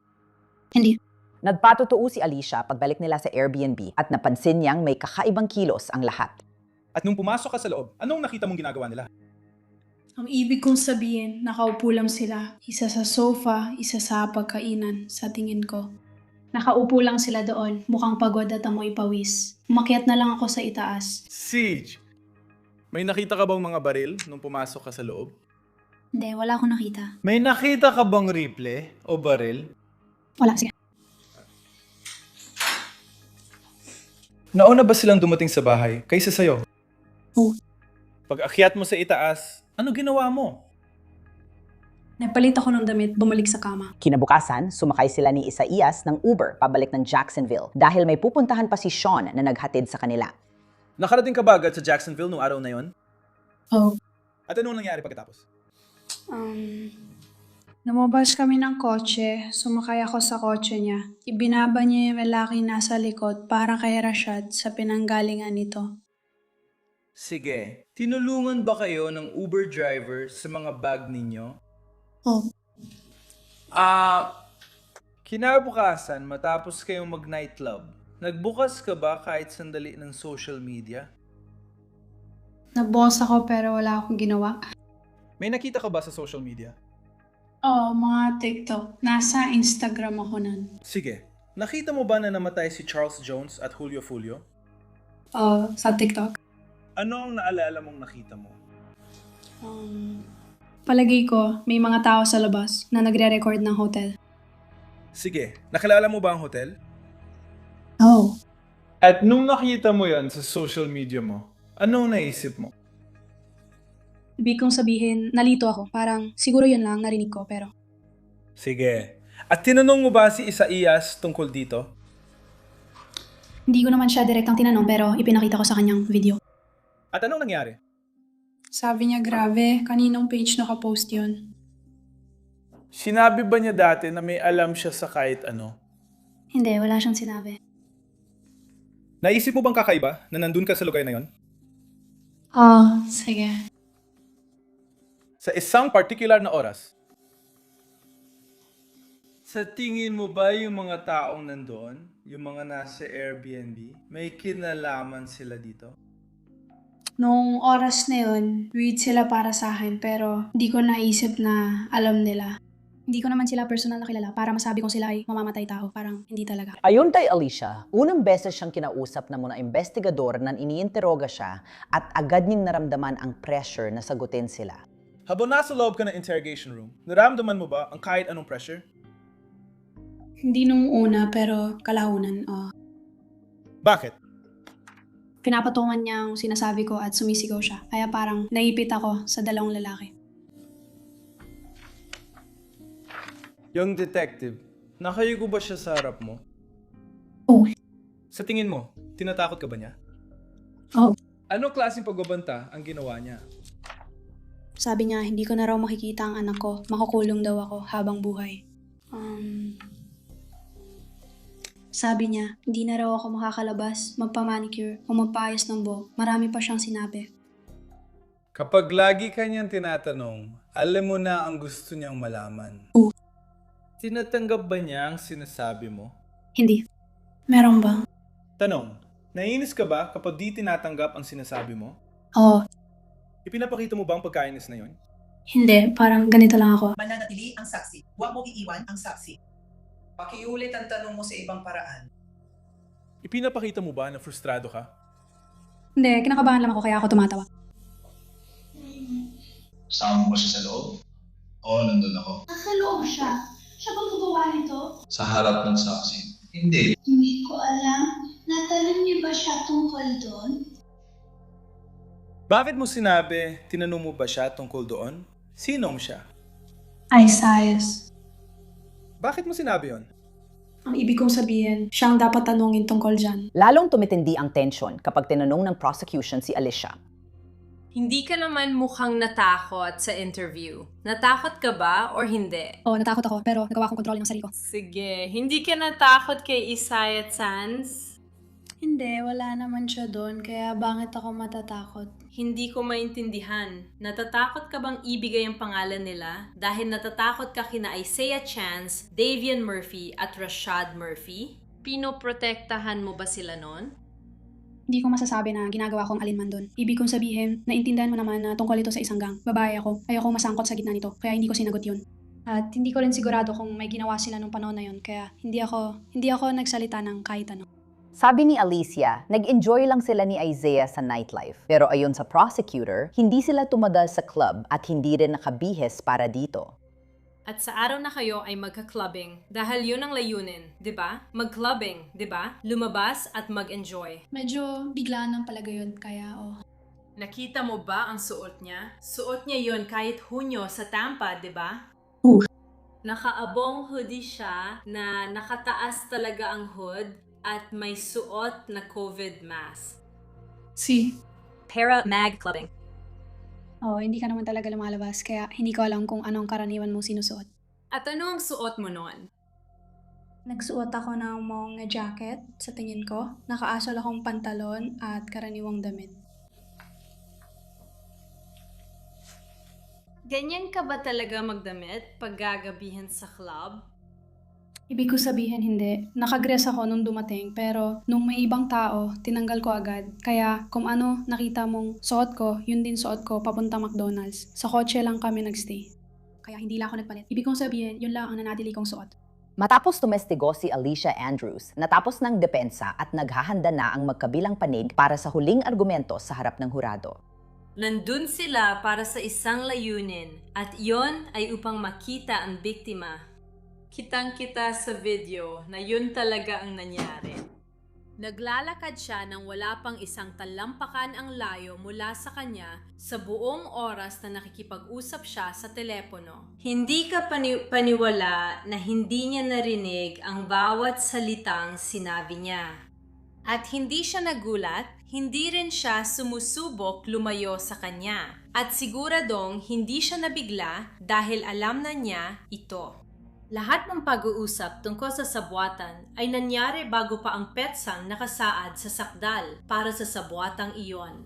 Hindi. Nagpatotoo si Alicia pagbalik nila sa Airbnb at napansin niyang may kakaibang kilos ang lahat. At nung pumasok ka sa loob, anong nakita mong ginagawa nila? Ang ibig kong sabihin, nakaupo lang sila. Isa sa sofa, isa sa pagkainan, sa tingin ko. Nakaupo lang sila doon, mukhang pagod at amoy pawis. Umakyat na lang ako sa itaas. Siege, may nakita ka bang mga baril nung pumasok ka sa loob? Hindi, wala akong nakita. May nakita ka bang rifle o baril? Wala, sige. Nauna ba silang dumating sa bahay kaysa sa'yo? Oo. Pag akyat mo sa itaas, ano ginawa mo? Napalit ako ng damit, bumalik sa kama. Kinabukasan, sumakay sila ni Isaias ng Uber pabalik ng Jacksonville dahil may pupuntahan pa si Sean na naghatid sa kanila. Nakarating ka ba agad sa Jacksonville nung araw na yon? Oo. At anong nangyari pagkatapos? Lumabas kami ng kotse, sumakay ako sa kotse niya. Ibinaba niya yung lalaki nasa likod para kay Rashad sa pinanggalingan nito. Sige, tinulungan ba kayo ng Uber driver sa mga bag ninyo? Oo. Kinabukasan matapos kayong mag-nightclub, nagbukas ka ba kahit sandali ng social media? Nagbukas ako pero wala akong ginawa. May nakita ka ba sa social media? Oo, mga TikTok. Nasa Instagram ako nun. Sige, nakita mo ba na namatay si Charles Jones at Julio Fulio? Oo, sa TikTok. Ano ang naalala mong nakita mo? Palagay ko, may mga tao sa labas na nagre-record ng hotel. Sige, nakilala mo ba ang hotel? Oo. At nung nakita mo yan sa social media mo, anong naisip mo? Ibig kong sabihin, nalito ako. Parang siguro yun lang narinig ko pero... Sige. At tinanong mo ba si Isaias tungkol dito? Hindi ko naman siya direktang tinanong pero ipinakita ko sa kanyang video. At anong nangyari? Sabi niya, grabe, kaninong page nakapost yun? Sinabi ba niya dati na may alam siya sa kahit ano? Hindi, wala siyang sinabi. Naisip mo bang kakaiba na nandun ka sa lugar na yon? Sige. Sa isang particular na oras? Sa tingin mo ba yung mga taong nandoon, yung mga nasa Airbnb, may kinalaman sila dito? Noong oras na yun, weird sila para sa akin pero di ko naisip na alam nila. Hindi ko naman sila personal na kilala para masabi kong sila ay mamamatay tao. Parang hindi talaga. Ayon kay Alicia, unang beses siyang kinausap na muna investigador na iniinteroga siya at agad niyang naramdaman ang pressure na sagutin sila. Habang nasa loob ka ng interrogation room, naramdaman mo ba ang kahit anong pressure? Hindi nung una pero kalaunan. Bakit? Pinapatungan niya ang sinasabi ko at sumisigaw siya. Kaya parang naipit ako sa 2 lalaki. Young detective, nakayuko ba siya sa harap mo? Oo. Sa tingin mo, tinatakot ka ba niya? Oo. Anong klaseng pagbabanta ang ginawa niya? Sabi niya, hindi ko na raw makikita ang anak ko. Makukulong daw ako habang buhay. Sabi niya, hindi na raw ako makakalabas, magpa-manicure o magpaayos ng buhok. Marami pa siyang sinabi. Kapag lagi ka niyang tinatanong, alam mo na ang gusto niyang malaman. Oo. Tinatanggap ba niya ang sinasabi mo? Hindi. Meron ba? Tanong, naiinis ka ba kapag di tinatanggap ang sinasabi mo? Oo. Ipinapakita mo ba ang pagkainis na yon? Hindi, parang ganito lang ako. Mananatili ang saksi. Huwag mo iiwan ang saksi. Pakiulit ang tanong mo sa ibang paraan. Ipinapakita mo ba na frustrado ka? Hindi, kinakabahan lang ako kaya ako tumatawa. Kasama mo ba siya sa loob? Oo, nandun ako. Nasa loob siya. Siya bang gumawa nito? Sa harap ng saksi. Hindi. Hindi ko alam. Natanong niyo ba siya tungkol doon? Bakit mo sinabi, tinanong mo ba siya tungkol doon? Sinong siya? Isaiah. Bakit mo sinabi yon? Ang ibig kong sabihin, siya ang dapat tanungin tungkol dyan. Lalong tumitindi ang tension kapag tinanong ng prosecution si Alicia. Hindi ka naman mukhang natakot sa interview. Natakot ka ba or hindi? Oo, natakot ako, pero nagawa kong kontrolin ang sarili ko. Sige, hindi ka natakot kay Isaiah Sanz? Hindi, wala naman siya doon, kaya bakit ako matatakot? Hindi ko maintindihan. Natatakot ka bang ibigay ang pangalan nila dahil natatakot ka kina Isaiah Chance, Davian Murphy at Rashad Murphy? Pinoprotektahan mo ba sila nun? Hindi ko masasabi na ginagawa kong alinman doon. Ibig kong sabihin, naintindihan mo naman na tungkol ito sa isang gang. Babae ako, ayoko masangkot sa gitna nito, kaya hindi ko sinagot yun. At hindi ko rin sigurado kung may ginawa sila nung panahon na yun, kaya hindi ako nagsalita ng kahit ano. Sabi ni Alicia, nag-enjoy lang sila ni Isaiah sa nightlife. Pero ayon sa prosecutor, hindi sila tumagal sa club at hindi rin nakabihis para dito. At sa araw na kayo ay magka-clubbing dahil yun ang layunin, di ba? Mag-clubbing, di ba? Lumabas at mag-enjoy. Medyo biglaan ng palagayon, kaya Nakita mo ba ang suot niya? Suot niya yun kahit Hunyo sa Tampa, di ba? Nakaabong hoodie siya na nakataas talaga ang hood at may suot na COVID mask. Para mag clubbing. hindi ka naman talaga lumalabas, kaya hindi ko alam kung anong karaniwan mong sinusuot. At ano ang suot mo noon? Nagsuot ako ng mong na jacket, sa tingin ko. Nakaasol akong pantalon at karaniwang damit. Ganyan ka ba talaga magdamit pag gagabihin sa club? Ibig ko sabihin hindi. Nakagres ako nung dumating, pero nung may ibang tao, tinanggal ko agad. Kaya kung ano nakita mong suot ko, yun din suot ko papunta McDonald's. Sa kotse lang kami nagstay. Kaya hindi lang ako nagpalit. Ibig kong sabihin, yun lang ang nanatili kong suot. Matapos tumestigo si Alicia Andrews, natapos ng depensa at naghahanda na ang magkabilang panig para sa huling argumento sa harap ng hurado. Nandun sila para sa isang layunin at yon ay upang makita ang biktima. Kitang-kita sa video na yun talaga ang nangyari. Naglalakad siya nang wala pang isang talampakan ang layo mula sa kanya sa buong oras na nakikipag-usap siya sa telepono. Hindi ka paniwala na hindi niya narinig ang bawat salitang sinabi niya. At hindi siya nagulat, hindi rin siya sumusubok lumayo sa kanya. At siguradong hindi siya nabigla dahil alam na niya ito. Lahat ng pag-uusap tungkol sa sabwatan ay nangyari bago pa ang petsang nakasaad sa sakdal para sa sabwatang iyon.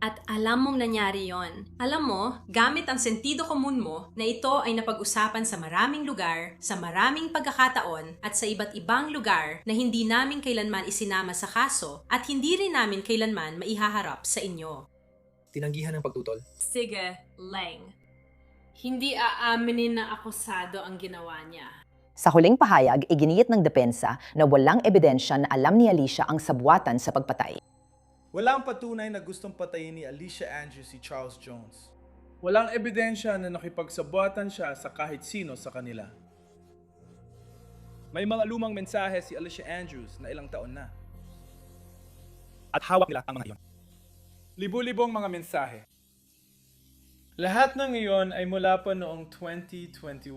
At alam mong nangyari yon. Alam mo, gamit ang sentido komun mo na ito ay napag-usapan sa maraming lugar, sa maraming pagkakataon at sa iba't ibang lugar na hindi namin kailanman isinama sa kaso at hindi rin namin kailanman maihaharap sa inyo. Tinanggihan ng pagtutol. Sige, Leng. Hindi aaminin na akusado ang ginawa niya. Sa huling pahayag, iginiit ng depensa na walang ebidensya na alam ni Alicia ang sabwatan sa pagpatay. Walang patunay na gustong patayin ni Alicia Andrews si Charles Jones. Walang ebidensya na nakipagsabwatan siya sa kahit sino sa kanila. May mga lumang mensahe si Alicia Andrews na ilang taon na. At hawak nila ang mga iyon. Libo-libong mga mensahe. Lahat ng iyon ay mula pa noong 2021.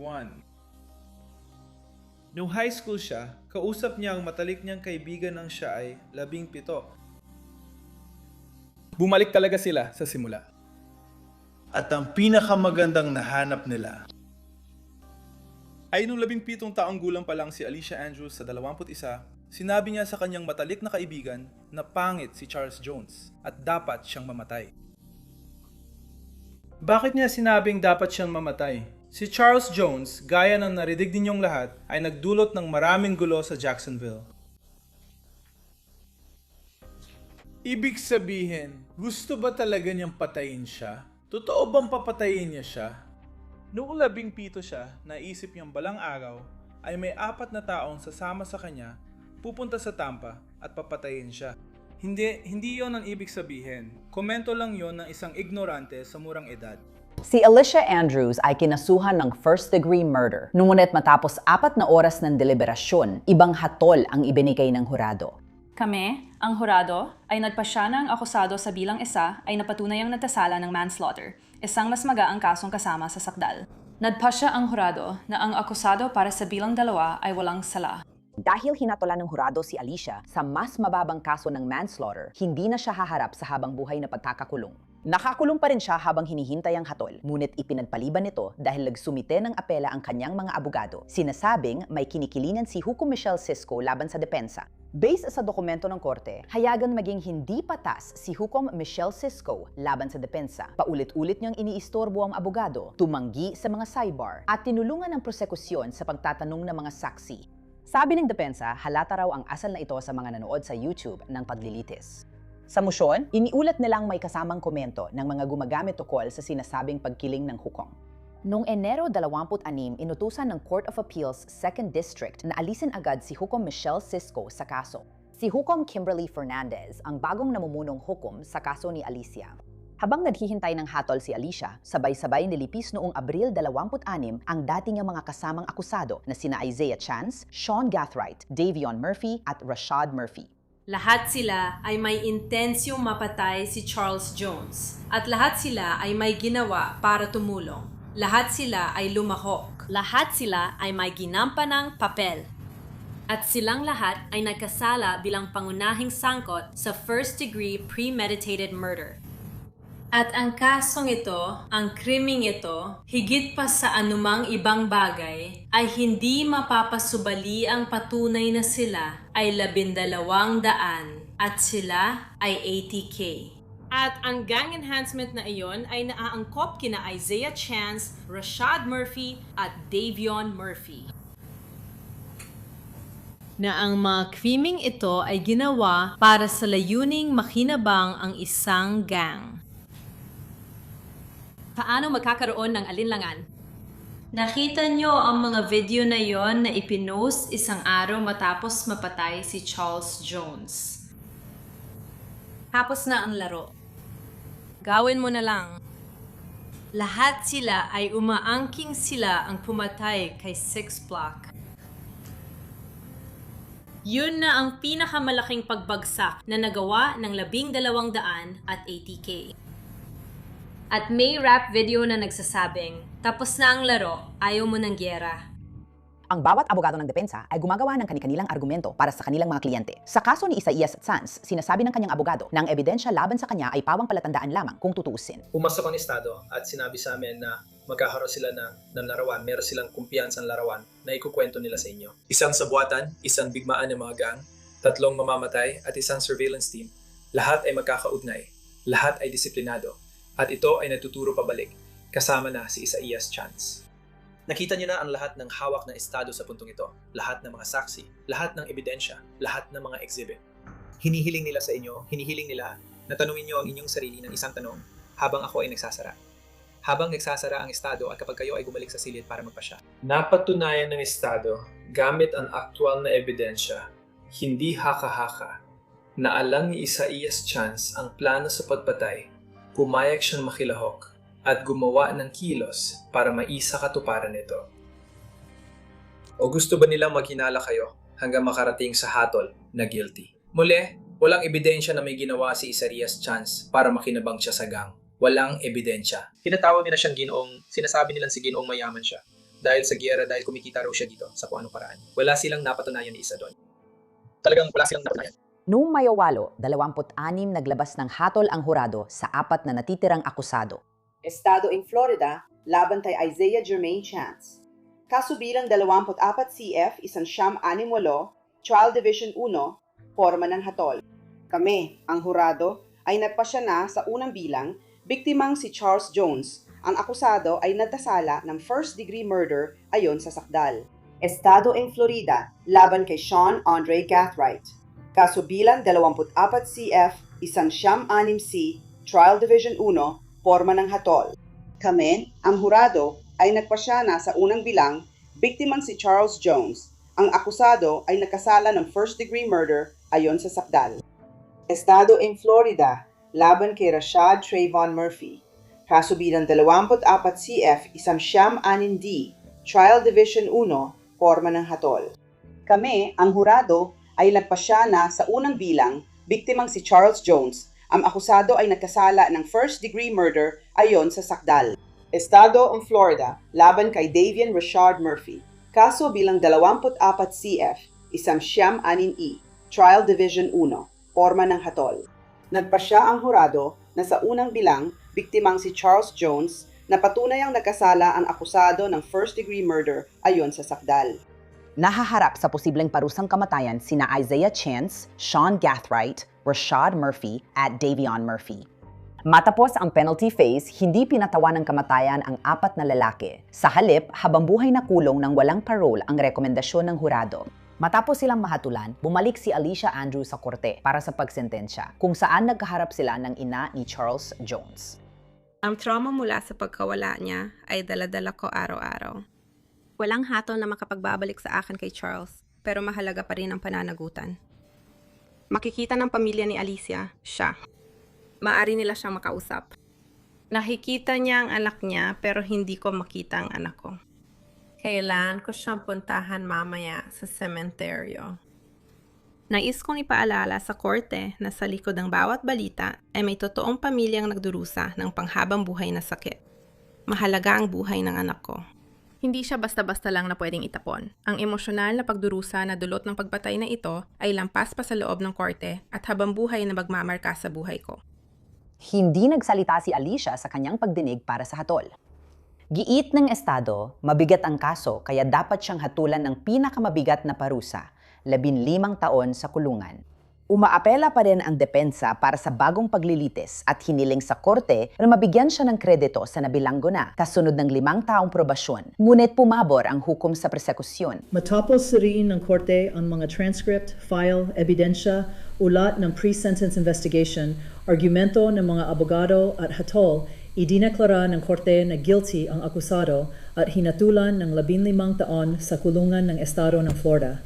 Noong high school siya, kausap niya ang matalik niyang kaibigan ng siya ay 17. Bumalik talaga sila sa simula. At ang pinakamagandang nahanap nila ay nung 17 taong gulang pa lang si Alicia Andrews sa 21, sinabi niya sa kanyang matalik na kaibigan na pangit si Charles Jones at dapat siyang mamatay. Bakit niya sinabing dapat siyang mamatay? Si Charles Jones, gaya ng narinig ninyong lahat, ay nagdulot ng maraming gulo sa Jacksonville. Ibig sabihin, gusto ba talaga niyang patayin siya? Totoo bang papatayin niya siya? Noong 17 siya, naisip niyang balang araw ay may 4 na taong sasama sa kanya, pupunta sa Tampa at papatayin siya. Hindi yon ang ibig sabihin. Komento lang yon ng isang ignorante sa murang edad. Si Alicia Andrews ay kinasuhan ng first-degree murder. Ngunit matapos 4 na oras ng deliberasyon, ibang hatol ang ibinigay ng hurado. Kami, ang hurado, ay nagpasya na ang akusado sa bilang isa ay napatunayang nagkasala ng manslaughter, isang mas magaang kasong kasama sa sakdal. Nagpasya ang hurado na ang akusado para sa bilang 2 ay walang sala. Dahil hinatulan ng hurado si Alicia sa mas mababang kaso ng manslaughter, hindi na siya haharap sa habang buhay na pagkakakulong. Nakakulong pa rin siya habang hinihintay ang hatol, ngunit ipinagpaliban nito dahil nagsumite ng apela ang kanyang mga abogado. Sinasabing may kinikilingan si Hukom Michelle Cisco laban sa depensa. Based sa dokumento ng korte, hayagan maging hindi patas si Hukom Michelle Cisco laban sa depensa. Paulit-ulit niyang iniistorbo ang abogado, tumanggi sa mga sidebar, at tinulungan ng prosekusyon sa pagtatanong ng mga saksi. Sabi ng depensa, halata raw ang asal na ito sa mga nanood sa YouTube ng paglilitis. Sa motion, iniulat nilang may kasamang komento ng mga gumagamit tukol sa sinasabing pagkiling ng hukom. Noong Enero 26, inutusan ng Court of Appeals 2nd District na alisin agad si Hukom Michelle Cisco sa kaso. Si Hukom Kimberly Fernandez ang bagong namumunong hukom sa kaso ni Alicia. Habang naghihintay ng hatol si Alicia, sabay-sabay nilipis noong Abril 26 ang dating niyang mga kasamang akusado na sina Isaiah Chance, Sean Gathright, Davion Murphy at Rashad Murphy. Lahat sila ay may intensyong mapatay si Charles Jones at lahat sila ay may ginawa para tumulong. Lahat sila ay lumahok. Lahat sila ay may ginampanang papel. At silang lahat ay nagkasala bilang pangunahing sangkot sa first-degree premeditated murder. At ang kasong ito, ang krimeng ito, higit pa sa anumang ibang bagay, ay hindi mapapasubali ang patunay na sila ay 12,200 at sila ay 80K. At ang gang enhancement na iyon ay naaangkop kina Isaiah Chance, Rashad Murphy at Davion Murphy. Na ang mga krimeng ito ay ginawa para sa layuning makinabang ang isang gang. Paano magkakaroon ng alinlangan? Nakita nyo ang mga video na yon na ipinost isang araw matapos mapatay si Charles Jones. Tapos na ang laro. Gawin mo na lang. Lahat sila ay umaangking sila ang pumatay kay Six Block. Yun na ang pinakamalaking pagbagsak na nagawa ng 12,200 at 80K. At may rap video na nagsasabing, tapos na ang laro, ayaw mo ng gyera. Ang bawat abogado ng depensa ay gumagawa ng kanilang argumento para sa kanilang mga kliyente. Sa kaso ni Isaiah Chance, sinasabi ng kanyang abogado na ang ebidensya laban sa kanya ay pawang palatandaan lamang kung tutuusin. Pumasok ang estado at sinabi sa amin na magkakaroon sila ng larawan, meron silang kumpiyansang larawan na ikukwento nila sa inyo. Isang sabuatan, isang bigmaan ng mga gang, 3 mamamatay at isang surveillance team. Lahat ay magkakaugnay, lahat ay disiplinado. At ito ay natuturo pabalik, kasama na si Isaiah Chance. Nakita niyo na ang lahat ng hawak na estado sa puntong ito, lahat ng mga saksi, lahat ng ebidensya, lahat ng mga exhibit. Hinihiling nila sa inyo, hinihiling nila na tanungin niyo ang inyong sarili ng isang tanong habang ako ay nagsasara. Habang nagsasara ang estado at kapag kayo ay bumalik sa silid para magpasya. Napatunayan ng estado, gamit ang aktwal na ebidensya, hindi haka-haka, na alam ni Isaiah Chance ang plano sa pagpatay. Pumayag siyang makilahok at gumawa ng kilos para maisa katuparan nito. O gusto ba nilang maghinala kayo hanggang makarating sa hatol na guilty? Muli, walang ebidensya na may ginawa si Isaiah Chance para makinabang siya sa gang. Walang ebidensya. Tinatawag nila siyang Ginoong, sinasabi nilang si Ginoong mayaman siya dahil sa giyera, dahil kumikita raw siya dito sa kung anong paraan. Wala silang napatunayan ni isa doon. Talagang wala silang napatunayan. Noong Mayo 8, 26 naglabas ng hatol ang hurado sa 4 na natitirang akusado. Estado in Florida, laban kay Isaiah Jermaine Chance. Kaso bilang 24 CF, 168, Trial Division 1, forma ng hatol. Kami, ang hurado, ay nagpasya na sa unang bilang, biktimang si Charles Jones. Ang akusado ay nagkasala ng first-degree murder ayon sa sakdal. Estado in Florida, laban kay Sean Andre Gathright. Kaso bilang 24 CF, 168C, Trial Division 1, porma ng hatol. Kami, ang hurado, ay nagpasya na sa unang bilang, biktimang si Charles Jones. Ang akusado ay nakasala ng first-degree murder ayon sa sakdal. Estado in Florida, laban kay Rashad Trayvon Murphy. Kaso bilang 24 CF 106D, Trial Division 1, porma ng hatol. Kami, ang hurado, ay nagpasya na sa unang bilang, biktimang si Charles Jones. Ang akusado ay nagkasala ng first-degree murder ayon sa sakdal. Estado ng Florida, laban kay Davian Rashad Murphy. Kaso bilang 24 CF 106E, Trial Division 1, porma ng hatol. Nagpasya ang hurado na sa unang bilang, biktimang si Charles Jones na patunayang nagkasala ang akusado ng first-degree murder ayon sa sakdal. Nahaharap sa posibleng parusang kamatayan sina Isaiah Chance, Sean Gathright, Rashad Murphy at Davion Murphy. Matapos ang penalty phase, hindi pinatawan ng kamatayan ang 4 na lalaki. Sa halip, habang buhay na kulong ng walang parole ang rekomendasyon ng hurado. Matapos silang mahatulan, bumalik si Alicia Andrews sa korte para sa pagsentensya, kung saan nagkaharap sila ng ina ni Charles Jones. Ang trauma mula sa pagkawala niya ay dala-dala ko araw-araw. Walang hatol na makapagbabalik sa akin kay Charles, pero mahalaga pa rin ang pananagutan. Makikita ng pamilya ni Alicia, siya. Maari nila siyang makausap. Nakikita niya ang anak niya, pero hindi ko makita ang anak ko. Kailangan ko siyang puntahan mamaya sa sementeryo. Nais kong ipaalala sa korte na sa likod ng bawat balita ay may totoong pamilyang nagdurusa ng panghabang buhay na sakit. Mahalaga ang buhay ng anak ko. Hindi siya basta-basta lang na pwedeng itapon. Ang emosyonal na pagdurusa na dulot ng pagpatay na ito ay lampas pa sa loob ng korte at habang buhay na magmamarka sa buhay ko. Hindi nagsalita si Alicia sa kanyang pagdinig para sa hatol. Giit ng estado, mabigat ang kaso kaya dapat siyang hatulan ng pinakamabigat na parusa, 15 taon sa kulungan. Umaapela pa rin ang depensa para sa bagong paglilitis at hiniling sa korte na mabigyan siya ng kredito sa nabilanggo na kasunod ng 5 taong probasyon. Ngunit pumabor ang hukom sa persekusyon. Matapos suriin ng korte ang mga transcript, file, ebidensya, ulat ng pre-sentence investigation, argumento ng mga abogado at hatol, idineklara ng korte na guilty ang akusado at hinatulan ng 15 taon sa kulungan ng estado ng Florida.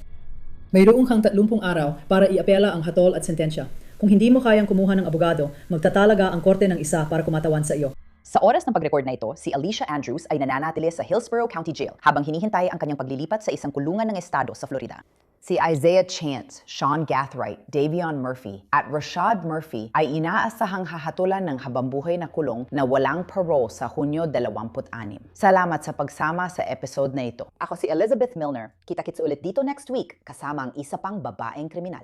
Mayroong kang 30 araw para iapela ang hatol at sentensya. Kung hindi mo kayang kumuha ng abogado, magtatalaga ang korte ng isa para kumatawan sa iyo. Sa oras ng pag-record na ito, si Alicia Andrews ay nananatili sa Hillsborough County Jail habang hinihintay ang kanyang paglilipat sa isang kulungan ng estado sa Florida. Si Isaiah Chance, Sean Gathright, Davion Murphy at Rashad Murphy ay inaasahang hahatulan ng habambuhay na kulong na walang parole sa Hunyo 26. Salamat sa pagsama sa episode na ito. Ako si Elizabeth Milner. Kita-kits ulit dito next week kasama ang isa pang babaeng kriminal.